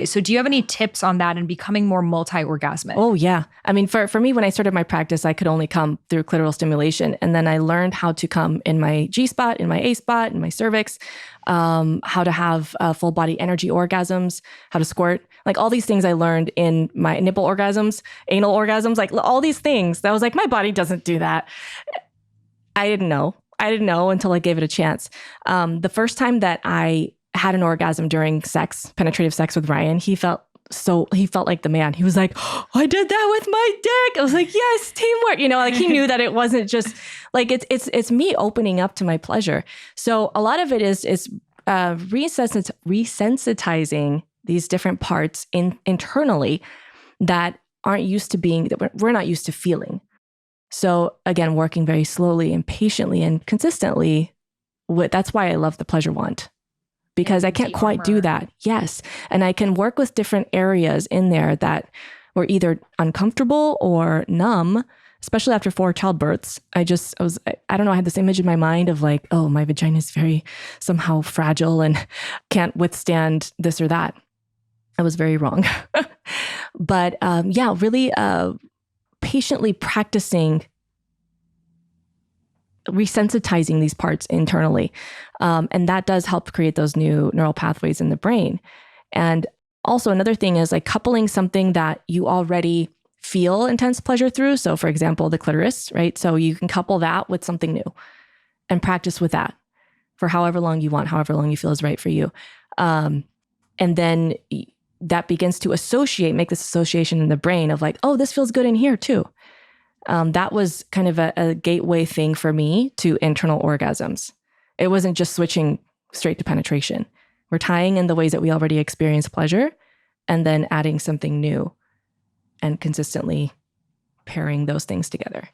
So do you have any tips on that and becoming more multi-orgasmic? Oh, yeah. I mean, for me, when I started my practice, I could only come through clitoral stimulation. And then I learned how to come in my G spot, in my A spot, in my cervix, how to have full body energy orgasms, how to squirt, like all these things I learned in my nipple orgasms, anal orgasms, like all these things. That was like, my body doesn't do that. I didn't know. I didn't know until I gave it a chance. The first time that I had an orgasm during sex, penetrative sex with Ryan, he felt like the man. He was like, oh, I did that with my dick. I was like, yes, teamwork. Like he knew that it wasn't just like, it's me opening up to my pleasure. So a lot of it is resensitizing these different parts internally that aren't used to being, that we're not used to feeling. So again, working very slowly and patiently and consistently. That's why I love the pleasure wand. Because I can't quite do that. Yes. And I can work with different areas in there that were either uncomfortable or numb, especially after 4 childbirths. I don't know, I had this image in my mind of like, oh, my vagina is very somehow fragile and can't withstand this or that. I was very wrong. But really patiently practicing resensitizing these parts internally. And that does help create those new neural pathways in the brain. And also another thing is like coupling something that you already feel intense pleasure through. So for example, the clitoris, right? So you can couple that with something new and practice with that for however long you want, however long you feel is right for you. And then that begins to make this association in the brain of like, oh, this feels good in here too. That was kind of a gateway thing for me to internal orgasms. It wasn't just switching straight to penetration. We're tying in the ways that we already experience pleasure and then adding something new and consistently pairing those things together.